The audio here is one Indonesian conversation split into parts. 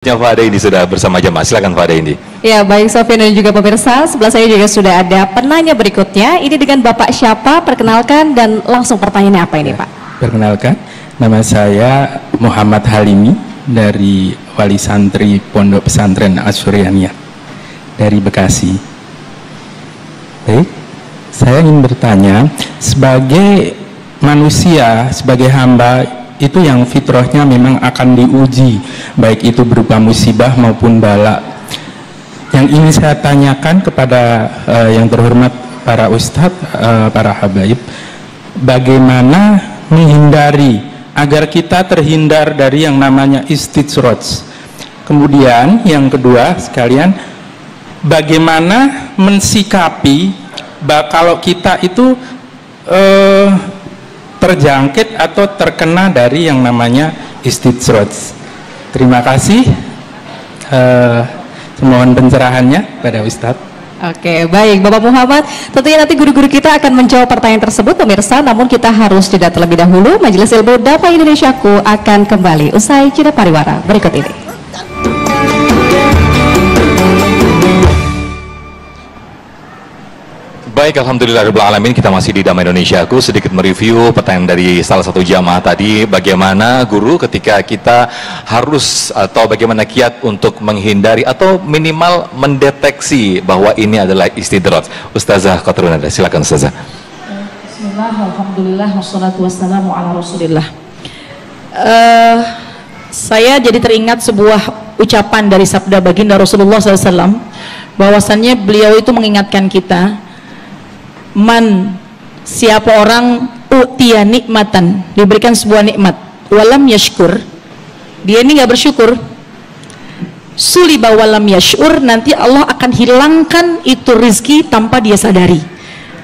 Fada ini sudah bersama jemaah, silakan Fada ini. Ya, baik Sofian dan juga pemirsa, sebelah saya juga sudah ada penanya berikutnya. Ini dengan Bapak siapa? Perkenalkan dan langsung pertanyaannya apa ini, Pak? Perkenalkan, nama saya Muhammad Halimi dari Wali Santri Pondok Pesantren Asyurianiyah dari Bekasi. Baik, saya ingin bertanya, sebagai manusia, sebagai hamba, itu yang fitrahnya memang akan diuji, baik itu berupa musibah maupun bala. Yang ingin saya tanyakan kepada yang terhormat para ustadz, para habaib, bagaimana menghindari agar kita terhindar dari yang namanya istitsroj. Kemudian yang kedua sekalian, bagaimana mensikapi kalau kita itu terjangkit atau terkena dari yang namanya istitsroj. Terima kasih. Mohon pencerahannya pada Ustadz. Oke, baik Bapak Muhammad. Tentunya nanti guru-guru kita akan menjawab pertanyaan tersebut pemirsa. Namun kita harus jeda terlebih dahulu. Majelis Ilmu Dakwah Indonesiaku akan kembali usai jeda pariwara berikut ini. Baik, alhamdulillahirrahmanirrahim, kita masih di Damai Indonesiaku. Sedikit mereview pertanyaan dari salah satu jamaah tadi, bagaimana guru ketika kita harus atau bagaimana kiat untuk menghindari atau minimal mendeteksi bahwa ini adalah istidroj. Ustazah Qatrunada, silakan Ustazah. Bismillah, alhamdulillah, wassalatu wassalamu ala rasulillah. Saya jadi teringat sebuah ucapan dari sabda baginda Rasulullah SAW, bahwasannya beliau itu mengingatkan kita, siapa orang utia nikmatan, diberikan sebuah nikmat, walam yashkur, dia ini nggak bersyukur, suliba walam yashur, nanti Allah akan hilangkan itu rizki tanpa dia sadari.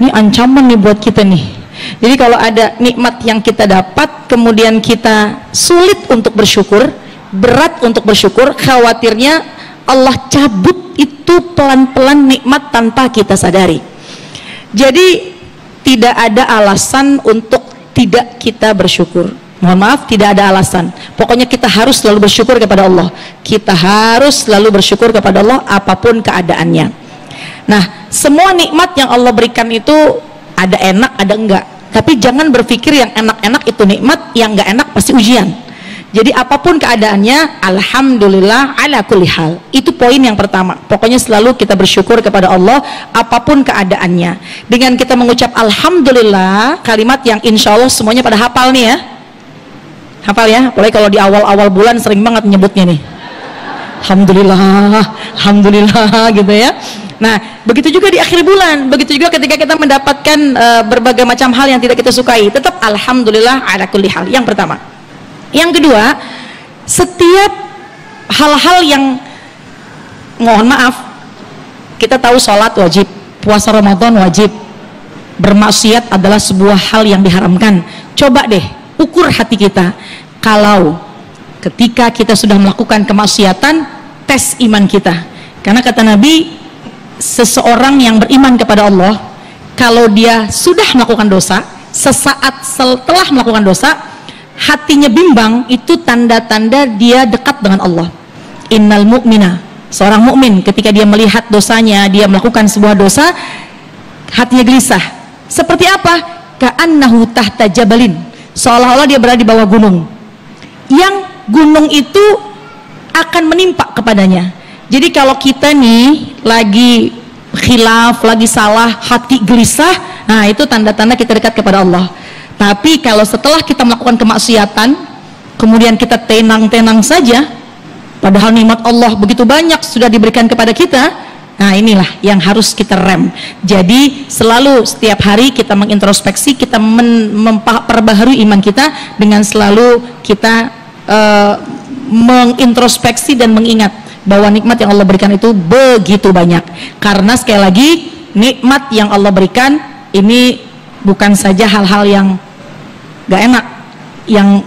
Ini ancaman nih buat kita nih. Jadi kalau ada nikmat yang kita dapat kemudian kita sulit untuk bersyukur, berat untuk bersyukur, khawatirnya Allah cabut itu pelan-pelan nikmat tanpa kita sadari. Jadi tidak ada alasan untuk tidak kita bersyukur. Mohon maaf, tidak ada alasan. Pokoknya kita harus selalu bersyukur kepada Allah. Kita harus selalu bersyukur kepada Allah apapun keadaannya. Nah, semua nikmat yang Allah berikan itu ada enak, ada enggak. Tapi jangan berpikir yang enak-enak itu nikmat, yang enggak enak pasti ujian. Jadi apapun keadaannya, alhamdulillah ala kulli hal. Itu poin yang pertama. Pokoknya selalu kita bersyukur kepada Allah apapun keadaannya. Dengan kita mengucap alhamdulillah, kalimat yang insya Allah semuanya pada hafal nih ya. Hafal ya, apalagi kalau di awal-awal bulan sering banget nyebutnya nih. Alhamdulillah, alhamdulillah gitu ya. Nah, begitu juga di akhir bulan, begitu juga ketika kita mendapatkan berbagai macam hal yang tidak kita sukai, tetap alhamdulillah ala kulli hal. Yang pertama. Yang kedua, setiap hal-hal yang, mohon maaf, kita tahu sholat wajib, puasa Ramadan wajib, bermaksiat adalah sebuah hal yang diharamkan. Coba deh ukur hati kita, kalau ketika kita sudah melakukan kemaksiatan, tes iman kita. Karena kata Nabi, seseorang yang beriman kepada Allah, kalau dia sudah melakukan dosa, sesaat setelah melakukan dosa hatinya bimbang, itu tanda-tanda dia dekat dengan Allah. Innal mu'mina, seorang mukmin ketika dia melihat dosanya, dia melakukan sebuah dosa, hatinya gelisah. Seperti apa? Ka'annahu tahta jabalin, seolah-olah dia berada di bawah gunung, yang gunung itu akan menimpa kepadanya. Jadi kalau kita nih lagi khilaf, lagi salah, hati gelisah, nah itu tanda-tanda kita dekat kepada Allah. Tapi kalau setelah kita melakukan kemaksiatan, kemudian kita tenang-tenang saja, padahal nikmat Allah begitu banyak sudah diberikan kepada kita, nah inilah yang harus kita rem. Jadi selalu setiap hari kita mengintrospeksi, kita memperbaharui iman kita dengan selalu kita mengintrospeksi dan mengingat bahwa nikmat yang Allah berikan itu begitu banyak. Karena sekali lagi, nikmat yang Allah berikan ini bukan saja hal-hal yang gak enak, yang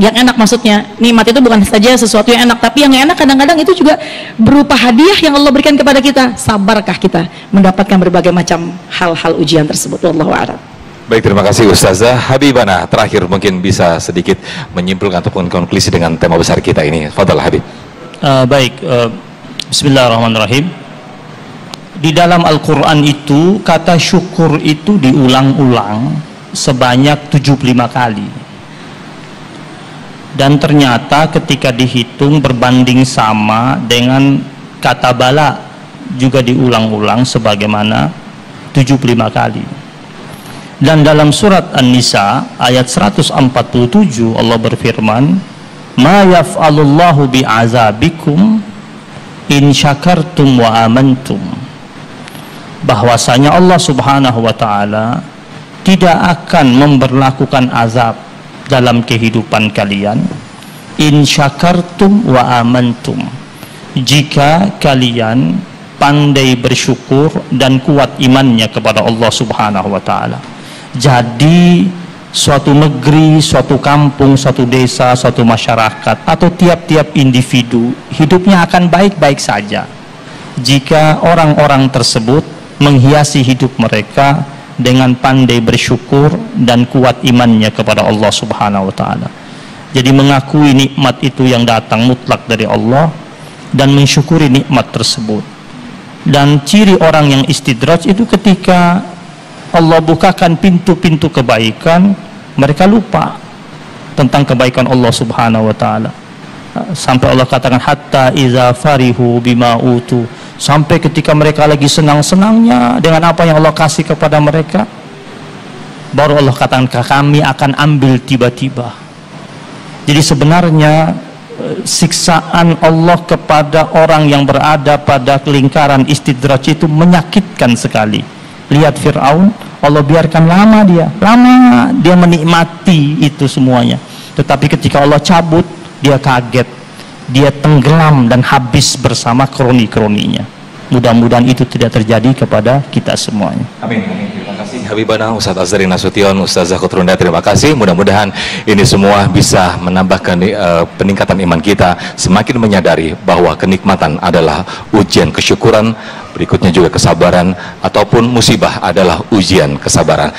enak, maksudnya nikmat itu bukan saja sesuatu yang enak, tapi yang enak kadang-kadang itu juga berupa hadiah yang Allah berikan kepada kita. Sabarkah kita mendapatkan berbagai macam hal-hal ujian tersebut? Wallahu a'lam. Baik, terima kasih Ustazah Habibana. Terakhir mungkin bisa sedikit menyimpulkan ataupun konklusi dengan tema besar kita ini. Fadhal Habib. Bismillahirrahmanirrahim. Di dalam Al-Quran itu kata syukur itu diulang-ulang sebanyak 75 kali. Dan ternyata ketika dihitung berbanding sama dengan kata bala juga diulang-ulang sebagaimana 75 kali. Dan dalam surat An-Nisa ayat 147 Allah berfirman, "Ma yaf'alullahu bi'azabikum in syakartum wa amantum." Bahwasanya Allah Subhanahu wa taala tidak akan memberlakukan azab dalam kehidupan kalian in syakartum wa amantum, jika kalian pandai bersyukur dan kuat imannya kepada Allah Subhanahu wa taala. Jadi suatu negeri, suatu kampung, suatu desa, suatu masyarakat atau tiap-tiap individu hidupnya akan baik-baik saja jika orang-orang tersebut menghiasi hidup mereka dengan pandai bersyukur dan kuat imannya kepada Allah Subhanahu wa taala. Jadi mengakui nikmat itu yang datang mutlak dari Allah dan mensyukuri nikmat tersebut. Dan ciri orang yang istidraj itu ketika Allah bukakan pintu-pintu kebaikan, mereka lupa tentang kebaikan Allah Subhanahu wa taala. Sampai Allah katakan hatta iza farihu bima utu, sampai ketika mereka lagi senang-senangnya dengan apa yang Allah kasih kepada mereka, baru Allah katakan kami akan ambil tiba-tiba. Jadi sebenarnya siksaan Allah kepada orang yang berada pada lingkaran istidraj itu menyakitkan sekali. Lihat Fir'aun, Allah biarkan lama dia menikmati itu semuanya. Tetapi ketika Allah cabut, dia kaget, dia tenggelam dan habis bersama kroni-kroninya. Mudah-mudahan itu tidak terjadi kepada kita semuanya. Amin. Terima kasih Habibana Ustadz Azhari Nasution, Ustazah Kutrunda, terima kasih. Mudah-mudahan ini semua bisa menambahkan peningkatan iman kita, semakin menyadari bahwa kenikmatan adalah ujian kesyukuran, berikutnya juga kesabaran, ataupun musibah adalah ujian kesabaran.